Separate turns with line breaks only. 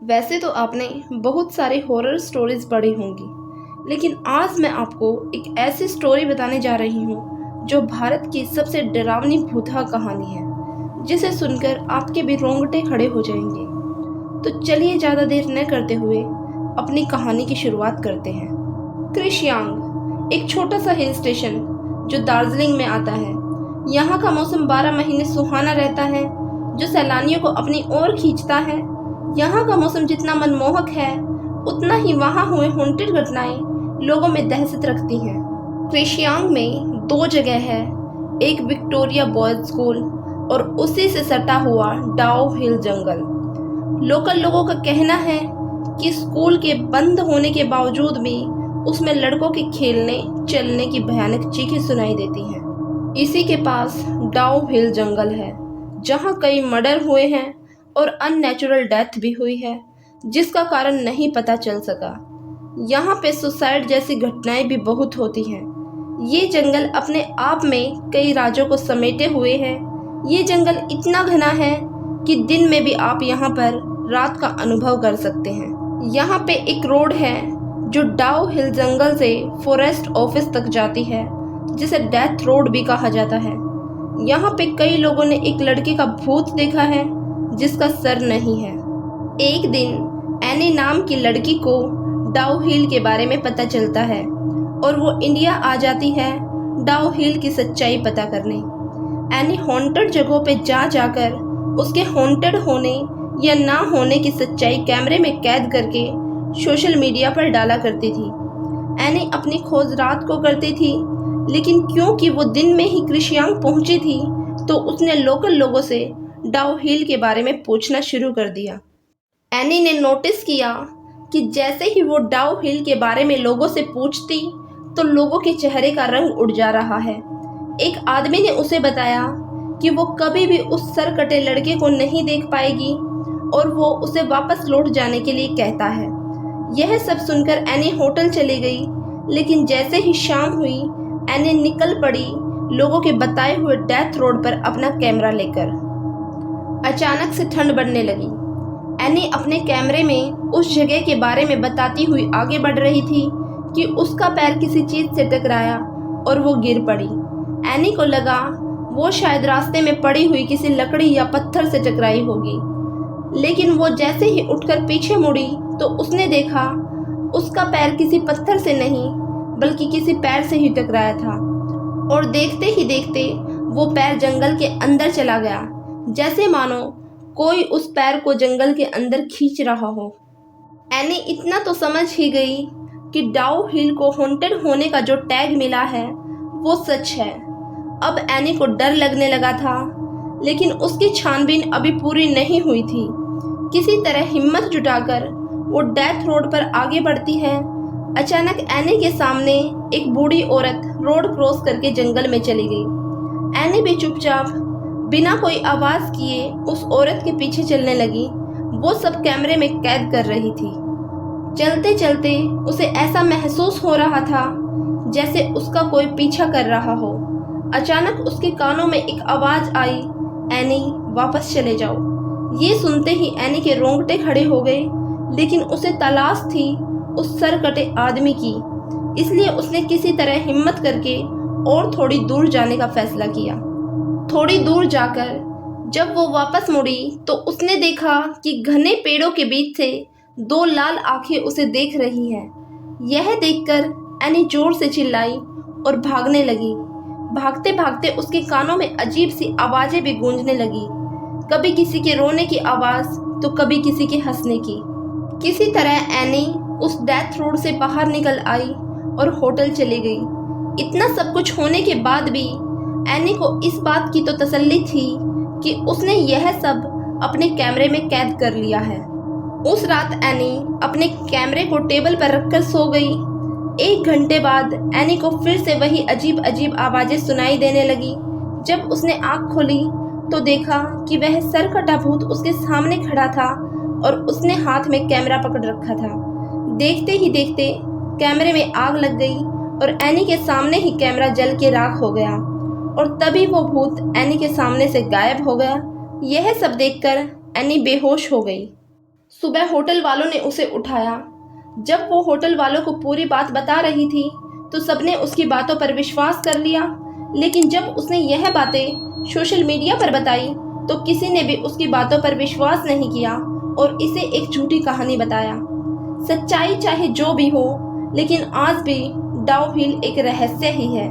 वैसे तो आपने बहुत सारी हॉरर स्टोरीज पढ़ी होंगी, लेकिन आज मैं आपको एक ऐसी स्टोरी बताने जा रही हूँ जो भारत की सबसे डरावनी भूतिया कहानी है, जिसे सुनकर आपके भी रोंगटे खड़े हो जाएंगे। तो चलिए ज़्यादा देर न करते हुए अपनी कहानी की शुरुआत करते हैं। कृष्यांग एक छोटा सा हिल स्टेशन जो दार्जिलिंग में आता है। यहाँ का मौसम 12 महीने सुहाना रहता है, जो सैलानियों को अपनी ओर खींचता है। यहाँ का मौसम जितना मनमोहक है, उतना ही वहाँ हुए हॉन्टेड घटनाएं लोगों में दहशत रखती हैं। कृष्यांग में 2 जगह है, एक विक्टोरिया बॉयज स्कूल और उसी से सटा हुआ डाउ हिल जंगल। लोकल लोगों का कहना है कि स्कूल के बंद होने के बावजूद भी उसमें लड़कों के खेलने चलने की भयानक चीखें सुनाई देती हैं। इसी के पास डाउ हिल जंगल है, जहाँ कई मर्डर हुए हैं और अननेचुरल डेथ भी हुई है, जिसका कारण नहीं पता चल सका। यहाँ पे सुसाइड जैसी घटनाएं भी बहुत होती हैं। ये जंगल अपने आप में कई राजों को समेटे हुए है। ये जंगल इतना घना है कि दिन में भी आप यहाँ पर रात का अनुभव कर सकते हैं। यहाँ पे एक रोड है जो डाउ हिल जंगल से फॉरेस्ट ऑफिस तक जाती है, जिसे डेथ रोड भी कहा जाता है। यहाँ पे कई लोगों ने एक लड़के का भूत देखा है जिसका सर नहीं है। एक दिन एनी नाम की लड़की को डाउ हिल के बारे में पता चलता है और वो इंडिया आ जाती है डाउ हिल की सच्चाई पता करने। एनी हॉन्टेड जगहों पे जाकर उसके हॉन्टेड होने या ना होने की सच्चाई कैमरे में कैद करके सोशल मीडिया पर डाला करती थी। एनी अपनी खोज रात को करती थी, लेकिन क्योंकि वो दिन में ही कृष्यांग पहुंची थी, तो उसने लोकल लोगों से डाउ हिल के बारे में पूछना शुरू कर दिया। एनी ने नोटिस किया कि जैसे ही वो डाउ हिल के बारे में लोगों से पूछती, तो लोगों के चेहरे का रंग उड़ जा रहा है। एक आदमी ने उसे बताया कि वो कभी भी उस सरकटे लड़के को नहीं देख पाएगी और वो उसे वापस लौट जाने के लिए कहता है। यह सब सुनकर एनी होटल चली गई, लेकिन जैसे ही शाम हुई, एनी निकल पड़ी लोगों के बताए हुए डेथ रोड पर अपना कैमरा लेकर। अचानक से ठंड बढ़ने लगी। एनी अपने कैमरे में उस जगह के बारे में बताती हुई आगे बढ़ रही थी कि उसका पैर किसी चीज से टकराया और वो गिर पड़ी। एनी को लगा वो शायद रास्ते में पड़ी हुई किसी लकड़ी या पत्थर से टकराई होगी, लेकिन वो जैसे ही उठकर पीछे मुड़ी तो उसने देखा उसका पैर किसी पत्थर से नहीं बल्कि किसी पैर से ही टकराया था। और देखते ही देखते वो पैर जंगल के अंदर चला गया, जैसे मानो कोई उस पैर को जंगल के अंदर खींच रहा हो। एनी इतना तो समझ ही गई कि डाउ हिल को हॉन्टेड होने का जो टैग मिला है वो सच है। अब एनी को डर लगने लगा था, लेकिन उसकी छानबीन अभी पूरी नहीं हुई थी। किसी तरह हिम्मत जुटाकर वो डेथ रोड पर आगे बढ़ती है। अचानक एनी के सामने एक बूढ़ी औरत रोड क्रॉस करके जंगल में चली गई। एनी भी चुपचाप बिना कोई आवाज किए उस औरत के पीछे चलने लगी। वो सब कैमरे में कैद कर रही थी। चलते चलते उसे ऐसा महसूस हो रहा था जैसे उसका कोई पीछा कर रहा हो। अचानक उसके कानों में एक आवाज आई, एनी वापस चले जाओ। ये सुनते ही एनी के रोंगटे खड़े हो गए, लेकिन उसे तलाश थी उस सरकटे आदमी की, इसलिए उसने किसी तरह हिम्मत करके और थोड़ी दूर जाने का फैसला किया। थोड़ी दूर जाकर जब वो वापस मुड़ी तो उसने देखा कि घने पेड़ों के बीच से 2 लाल आंखें उसे देख रही हैं। यह देखकर एनी जोर से चिल्लाई और भागने लगी। भागते भागते उसके कानों में अजीब सी आवाजें भी गूंजने लगी, कभी किसी के रोने की आवाज तो कभी किसी के हंसने की। किसी तरह एनी उस डेथ रोड से बाहर निकल आई और होटल चली गई। इतना सब कुछ होने के बाद भी एनी को इस बात की तो तसल्ली थी कि उसने यह सब अपने कैमरे में कैद कर लिया है। उस रात एनी अपने कैमरे को टेबल पर रखकर सो गई। 1 घंटे बाद एनी को फिर से वही अजीब अजीब आवाजें सुनाई देने लगी। जब उसने आँख खोली तो देखा कि वह सरकटा भूत उसके सामने खड़ा था और उसने हाथ में कैमरा पकड़ रखा था। देखते ही देखते कैमरे में आग लग गई और एनी के सामने ही कैमरा जल के राख हो गया और तभी वो भूत एनी के सामने से गायब हो गया। यह सब देखकर एनी बेहोश हो गई। सुबह होटल वालों ने उसे उठाया। जब वो होटल वालों को पूरी बात बता रही थी तो सबने उसकी बातों पर विश्वास कर लिया। लेकिन जब उसने यह बातें सोशल मीडिया पर बताई तो किसी ने भी उसकी बातों पर विश्वास नहीं किया और इसे एक झूठी कहानी बताया। सच्चाई चाहे जो भी हो, लेकिन आज भी डाउहिल एक रहस्य ही है।